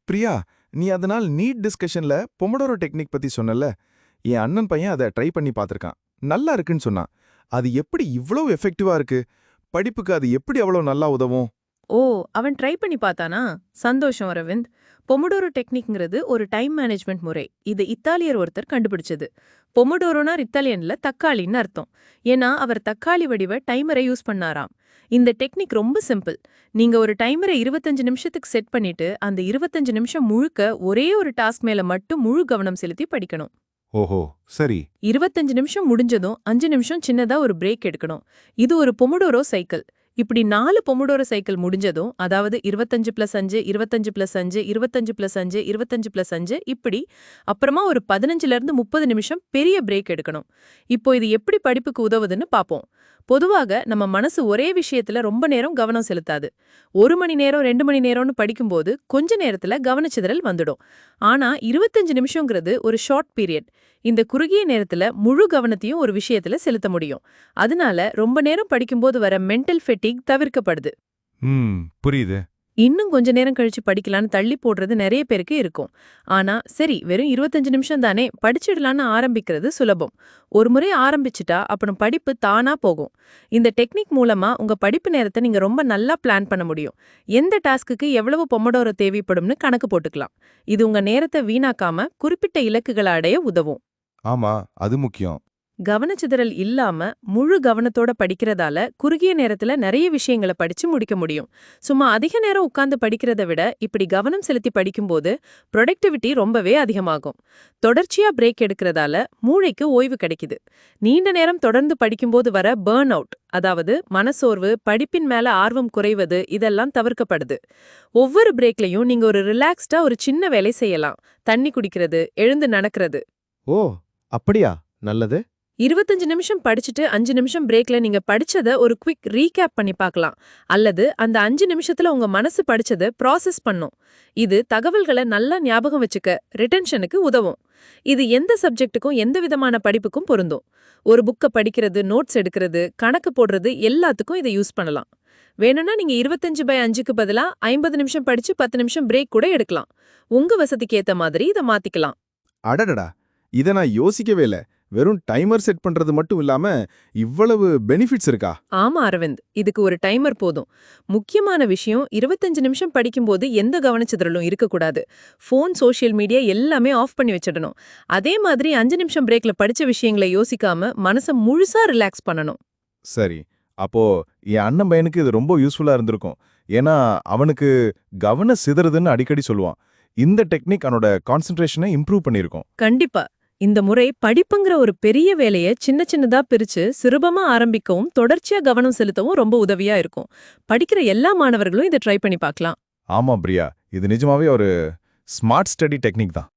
பிரியா, நீ அதனால் NEET டிஸ்கஷன்ல Pomodoro technique பத்தி சொன்னல. என் அண்ணன் பையன் அதை ட்ரை பண்ணி பார்த்திருக்கான். நல்லா இருக்குன்னு சொன்னான். அது எப்படி இவ்வளவு எஃபெக்டிவா இருக்கு? படிப்புக்கு அது எப்படி அவ்வளவு நல்லா உதவும்? ஓ, அவன் ட்ரை பண்ணி பார்த்தானா? சந்தோஷம் அரவிந்த். பொமடோரோ டெக்னிக்ங்கிறது ஒரு டைம் மேனேஜ்மெண்ட் முறை. இது இத்தாலியர் ஒருத்தர் கண்டுபிடிச்சது. பொமடோரோனா இத்தாலியன்ல தக்காளின்னு அர்த்தம். ஏன்னா அவர் தக்காளி வடிவ டைமரை யூஸ் பண்ணாராம். இந்த டெக்னிக் ரொம்ப சிம்பிள். நீங்க ஒரு டைமரை 25 நிமிஷத்துக்கு செட் பண்ணிட்டு அந்த 25 நிமிஷம் முழுக்க ஒரே ஒரு டாஸ்க் மேல மட்டும் முழு கவனம் செலுத்தி படிக்கணும். ஓஹோ, சரி. 25 நிமிஷம் முடிஞ்சதும் 5 நிமிஷம் சின்னதா ஒரு பிரேக் எடுக்கணும். இது ஒரு பொமடோரோ சைக்கிள். இப்படி 4 பொமடோரோ சைக்கிள் முடிஞ்சதும், அதாவது 25+5, 25+5, 25+5, 25+5 இப்படி அப்புறமா ஒரு 15ல இருந்து 30 நிமிஷம் பெரிய பிரேக் எடுக்கணும். இப்போ இது எப்படி படிப்புக்கு உதவுதுன்னு பாப்போம். பொதுவாக நம்ம மனசு ஒரே விஷயத்துல ரொம்ப நேரம் கவனம் செலுத்தாது. 1 மணி நேரம் 2 மணி நேரம்னு படிக்கும்போது கொஞ்ச நேரத்துல கவனச்சிதறல் வந்துடும். ஆனா 25 நிமிஷங்கிறது ஒரு ஷார்ட் பீரியட். இந்த குறுகிய நேரத்துல முழு கவனத்தையும் ஒரு விஷயத்துல செலுத்த முடியும். அதனால ரொம்ப நேரம் படிக்கும்போது வர மென்டல் ஃபெட்டிக் தவிர்க்கப்படுது. புரியுது. இன்னும் கொஞ்ச நேரம் கழிச்சு படிக்கலான்னு தள்ளி போடுறது நிறைய பேருக்கு இருக்கும். ஆனா சரி, வெறும் 25 நிமிஷம் தானே, படிச்சிடலான்னு ஆரம்பிக்கிறது சுலபம். ஒரு முறை ஆரம்பிச்சுட்டா அப்புறம் படிப்பு தானா போகும். இந்த டெக்னிக் மூலமா உங்க படிப்பு நேரத்தை நீங்க ரொம்ப நல்லா பிளான் பண்ண முடியும். எந்த டாஸ்க்குக்கு எவ்வளவு பொமடோரோ தேவைப்படும்னு கணக்கு போட்டுக்கலாம். இது உங்க நேரத்தை வீணாக்காம குறிப்பிட்ட இலக்குகளை அடைய உதவும். ஆமா, அது முக்கியம். கவனச்சிதறல் இல்லாம முழு கவனத்தோட படிக்கிறதால குறுகிய நேரத்துல நிறைய விஷயங்களை படிச்சு முடிக்க முடியும். சும்மா அதிக நேரம் உட்கார்ந்து படிக்கிறத விட இப்படி கவனம் செலுத்தி படிக்கும்போது ப்ரொடக்டிவிட்டி ரொம்பவே அதிகமாகும். தொடர்ச்சியா பிரேக் எடுக்கிறதால மூளைக்கு ஓய்வு கிடைக்குது. நீண்ட நேரம் தொடர்ந்து படிக்கும்போது வர பர்ன் அவுட், அதாவது மனசோர்வு, படிப்பின் மேல ஆர்வம் குறைவது, இதெல்லாம் தவிர்க்கப்படுது. ஒவ்வொரு பிரேக்லயும் நீங்க ஒரு ரிலாக்ஸ்டா ஒரு சின்ன வேலை செய்யலாம். தண்ணி குடிக்கிறது, எழுந்து நடக்கிறது. ஓ, அப்படியா? நல்லது. 25 நிமிஷம் படிச்சுட்டு 5 நிமிஷம் பிரேக்ல நீங்க படிச்சத ஒரு குவிக் ரீகேப் பண்ணி பார்க்கலாம். அல்லது அந்த 5 நிமிஷத்துல உங்க மனசு படிச்சத ப்ராசஸ் பண்ணும். இது தகவல்களை நல்லா ஞாபகம் வச்சுக்க, ரிட்டென்ஷனுக்கு உதவும். இது எந்த சப்ஜெக்ட்டுக்கும் எந்த விதமான படிப்புக்கும் பொருந்தும். ஒரு புக்கை படிக்கிறது, நோட்ஸ் எடுக்கிறது, கணக்கு போடுறது எல்லாத்துக்கும் இதை யூஸ் பண்ணலாம். வேணும்னா நீங்க 25/5க்கு பதிலா 50 நிமிஷம் படிச்சு 10 நிமிஷம் பிரேக் கூட எடுக்கலாம். உங்க வசதிக்கு ஏத்த மாதிரி இதை மாத்திக்கலாம். அடடடா, இத நான் யோசிக்கவே இல்ல. வெறும் டைமர் செட் பண்றது மட்டும் இல்லாம இவ்வளவு பெனிஃபிட்ஸ் இருக்கா? ஆமா அரவிந்த், இதுக்கு ஒரு டைமர் போதும். முக்கியமான விஷயம், 25 நிமிஷம் படிக்கும்போது எந்த கவனச்சிதறலும் இருக்கக்கூடாது. ஃபோன், சோஷியல் மீடியா எல்லாமே ஆஃப் பண்ணி வச்சிடணும். அதே மாதிரி 5 நிமிஷம் பிரேக்ல படிச்ச விஷயங்களை யோசிக்காம மனசை முழுசா ரிலாக்ஸ் பண்ணணும். சரி. அப்போ என் அண்ணன் பையனுக்கு இது ரொம்ப யூஸ்ஃபுல்லா இருந்திருக்கும். ஏன்னா அவனுக்கு கவன சிதறுதுன்னு அடிக்கடி சொல்லுவான். இந்த டெக்னிக் அவனோட கான்சென்ட்ரேஷனை இம்ப்ரூவ் பண்ணிருக்கும். கண்டிப்பா. இந்த முறை படிப்புங்கிற ஒரு பெரிய வேலையை சின்ன சின்னதா பிரிச்சு சுலபமா ஆரம்பிக்கவும் தொடர்ச்சியா கவனம் செலுத்தவும் ரொம்ப உதவியா இருக்கும். படிக்கிற எல்லா மாணவர்களும் இதை ட்ரை பண்ணி பார்க்கலாம். ஆமா பிரியா, இது நிஜமாவே ஒரு ஸ்மார்ட் ஸ்டடி டெக்னிக் தான்.